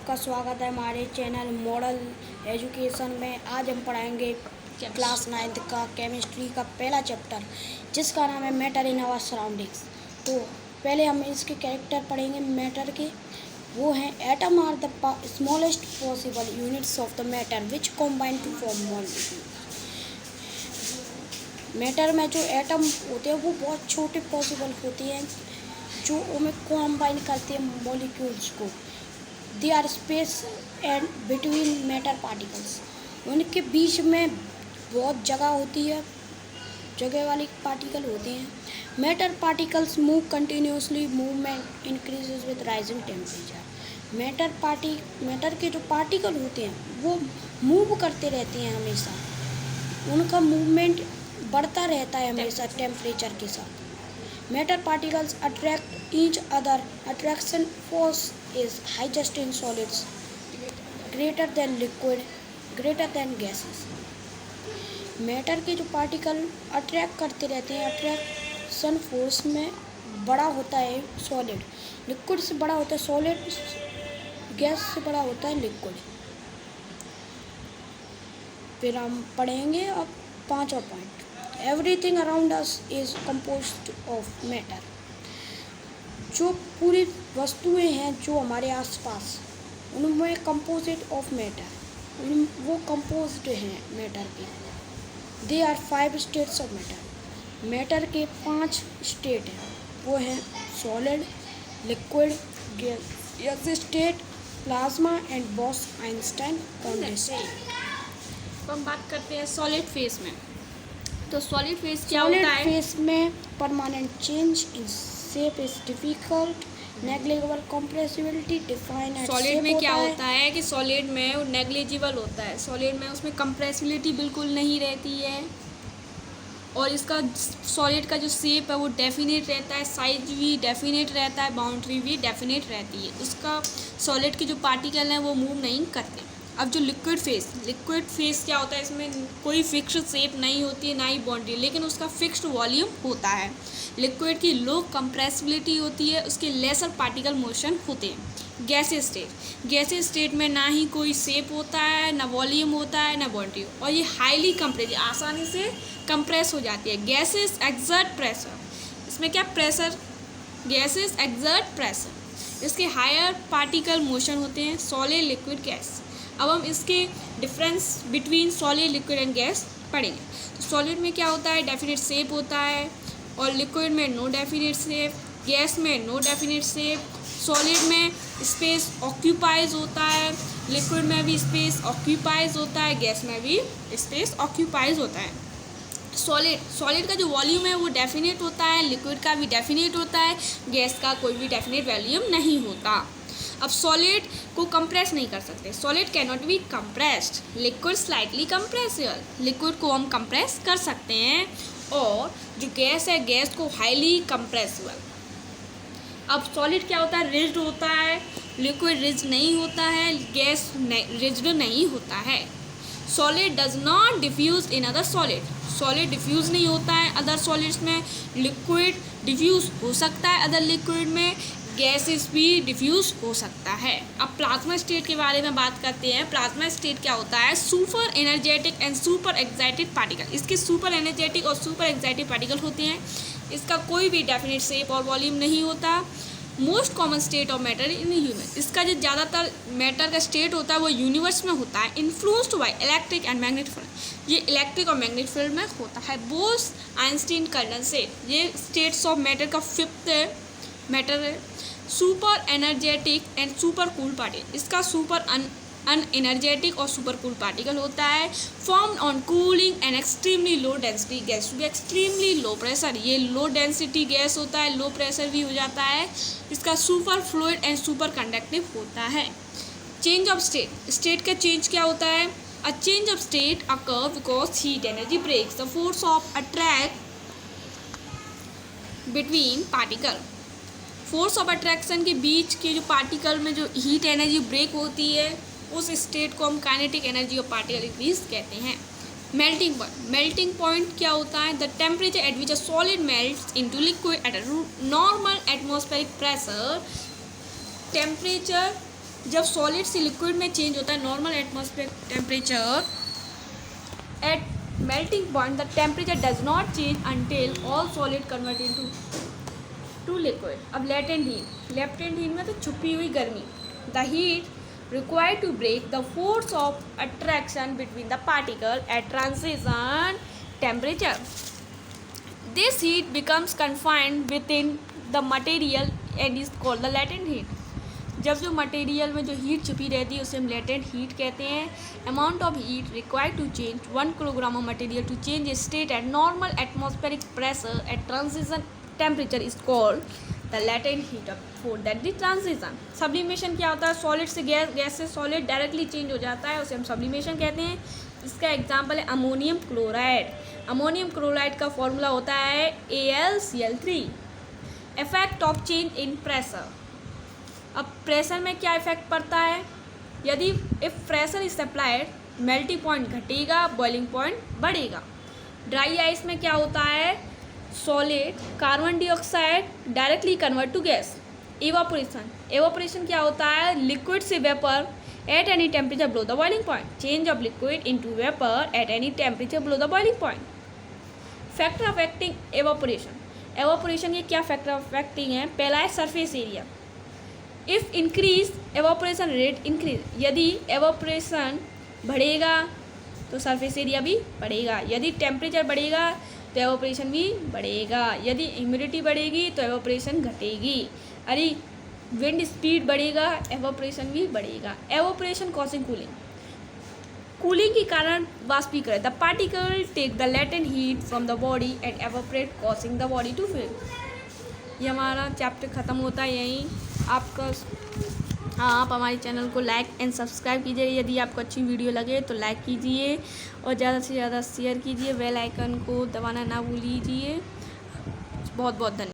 सबका स्वागत है हमारे चैनल मॉडल एजुकेशन में। आज हम पढ़ाएंगे क्लास 9th का केमिस्ट्री का पहला चैप्टर, जिसका नाम है मैटर इन आवर सराउंडिंग्स। तो पहले हम इसके कैरेक्टर पढ़ेंगे मैटर के। वो हैं atom are the smallest possible units of the matter which combine to form molecule. Matter में जो एटम होते हैं वो बहुत छोटे पॉसिबल होते हैं जो उनमें कॉम्बाइन करते हैं मॉलिक्यूल्स को। They are space and between matter particles. उनके बीच में बहुत जगह होती है, जगह वाले पार्टिकल होते हैं। Matter particles move continuously, movement increases with rising temperature. Matter के जो पार्टिकल होते हैं वो मूव करते रहते हैं हमेशा, उनका मूवमेंट बढ़ता रहता है हमेशा टेम्परेचर के साथ। Matter particles attract each other. Attraction force is highest in solids, greater than liquid, greater than gases. Matter के जो पार्टिकल अट्रैक्ट करते रहते हैं, अट्रैक्शन फोर्स में बड़ा होता है सॉलिड, लिक्विड से बड़ा होता है सॉलिड, गैस से बड़ा होता है लिक्विड। फिर हम पढ़ेंगे अब पांचवा point. Everything around us is composed of matter. जो पूरी वस्तुएं हैं जो हमारे आसपास, उनमें कंपोजिट ऑफ मैटर, वो कंपोज्ड हैं मैटर के। They are 5 states of matter. Matter के 5 स्टेट हैं, वो हैं solid, liquid, gas state, plasma and Bose Einstein condensate. तो हम बात करते हैं सॉलिड फेज में। तो सॉलिड फेज क्या होता है? सॉलिड फेज में permanent change in shape is difficult, negligible compressibility define at solid में क्या होता है कि सॉलिड में वो नेग्लिजिबल होता है। सॉलिड में उसमें कंप्रेसिबिलिटी बिल्कुल नहीं रहती है, और इसका सॉलिड का जो शेप है वो डेफिनेट रहता है, साइज भी डेफिनेट रहता है, बाउंड्री भी डेफिनेट रहती है। उसका सॉलिड के जो पार्टिकल हैं वो मूव नहीं करते। अब जो लिक्विड फेस क्या होता है, इसमें कोई फिक्स्ड शेप नहीं होती है, ना ही बाउंड्री, लेकिन उसका फिक्स्ड वॉल्यूम होता है। लिक्विड की लो कंप्रेसिबिलिटी होती है, उसके लेसर पार्टिकल मोशन होते हैं। गैसेस स्टेट में ना ही कोई शेप होता है, ना वॉल्यूम होता है, ना बाउंड्री, और ये हाईली कंप्रेस, आसानी से कंप्रेस हो जाती है। गैसेस एक्सर्ट प्रेशर, इसमें क्या प्रेशर, गैसेस एक्सर्ट प्रेशर, इसके हायर पार्टिकल मोशन होते हैं। Solid, liquid, gas. अब हम इसके difference between solid, liquid and gas पढ़ेंगे। तो सॉलिड में क्या होता है, डेफिनेट शेप होता है, और लिक्विड में नो डेफिनेट शेप, गैस में नो डेफिनेट शेप। सॉलिड में स्पेस ऑक्यूपाइज होता है, लिक्विड में भी स्पेस ऑक्यूपाइज होता है, गैस में भी स्पेस ऑक्यूपाइज होता है। सॉलिड का जो वॉल्यूम है वो डेफिनेट होता है, लिक्विड का भी डेफिनेट होता है, गैस का कोई भी डेफिनेट वॉल्यूम नहीं होता। अब सॉलिड को कंप्रेस नहीं कर सकते, solid can not be compressed. Liquid slightly compressible, liquid को हम कंप्रेस कर सकते हैं, और जो गैस है, गैस को हाईली कंप्रेसिबल। अब सॉलिड क्या होता है, रिज्ड होता है, लिक्विड रिज्ड नहीं होता है, गैस रिज्ड नहीं होता है। Solid does not diffuse in other solid diffuse नहीं होता है अदर सॉलिड्स में। लिक्विड डिफ्यूज हो सकता है अदर लिक्विड में, गैसेस भी डिफ्यूज हो सकता है। अब प्लाज्मा स्टेट के बारे में बात करते हैं। प्लाज्मा स्टेट क्या होता है, super energetic and super excited particle. इसके सुपर एनर्जेटिक और सुपर एक्साइटेड पार्टिकल होते हैं। इसका कोई भी डेफिनेट शेप और वॉल्यूम नहीं होता। Most common state of matter in universe, इसका जो ज़्यादातर मैटर का स्टेट होता है वो यूनिवर्स में होता है। Influenced by electric and magnetic field, ये इलेक्ट्रिक और मैग्नेटिक फील्ड में होता है। बोस-आइंस्टाइन कंडेंसेट, ये स्टेट्स ऑफ मैटर का 5th मैटर है। Super energetic and super cool particle, इसका सुपर अनएनर्जेटिक और सुपर कूल पार्टिकल होता है। Formed on cooling and extremely low density gas to be extremely low pressure, ये low density gas होता है, low pressure भी हो जाता है। इसका super fluid and super conductive होता है। चेंज ऑफ स्टेट का चेंज क्या होता है, a change of state occur because heat energy breaks the force of attract between particle. Force of attraction के बीच के जो पार्टिकल में जो हीट एनर्जी ब्रेक होती है, उस स्टेट को हम kinetic energy of particle increase कहते हैं। मेल्टिंग पॉइंट क्या होता है, the temperature at which a solid melts into liquid at a normal atmospheric pressure. Temperature जब सॉलिड से लिक्विड में चेंज होता है normal atmospheric temperature at melting point the temperature does not change until all solid convert into liquid. अब latent heat में तो छुपी हुई गर्मी, the heat required to break the force of attraction between the particle at transition temperature. This heat becomes confined within the material and is called the latent heat. जब जो material में जो heat छुपी रहती है उसे हम लेटेंट हीट कहते हैं. Amount of heat required to change 1 kilogram of material to change state at normal atmospheric pressure at transition temperature is called the latent heat for that the transition. Sublimation क्या होता है? Solid से gas से solid directly change हो जाता है, उसे हम सब्लिमेशन कहते हैं. इसका एग्जाम्पल है अमोनियम क्लोराइड. अमोनियम क्लोराइड का फॉर्मूला होता है AlCl3. Effect of change in pressure. अब प्रेशर में क्या इफेक्ट पड़ता है? यदि if pressure is applied melting point घटेगा, बॉइलिंग पॉइंट बढ़ेगा. ड्राई आइस में क्या होता है? Solid carbon dioxide directly convert to gas. Evaporation क्या होता है? लिक्विड से vapour at any temperature below the boiling point. Change of liquid into vapour at any temperature below the boiling point. Factor affecting evaporation के क्या factor affecting है? पहला है surface area. If increase evaporation rate increase. यदि evaporation बढ़ेगा तो surface area भी बढ़ेगा. यदि टेम्परेचर बढ़ेगा तो एवापोरेशन भी बढ़ेगा. यदि ह्यूमिडिटी बढ़ेगी तो एवापोरेशन घटेगी. अरे विंड स्पीड बढ़ेगा, एवापोरेशन भी बढ़ेगा. एवापोरेशन कॉजिंग कूलिंग के कारण वाष्पीकरण. The particle take the latent heat from the body and evaporate causing the body to fill. ये हमारा चैप्टर ख़त्म होता है यहीं. आपका आप हमारे चैनल को लाइक एंड सब्सक्राइब कीजिए. यदि आपको अच्छी वीडियो लगे तो लाइक कीजिए और ज़्यादा से ज़्यादा शेयर कीजिए. बेल आइकन को दबाना ना भूलिए. बहुत बहुत धन्यवाद.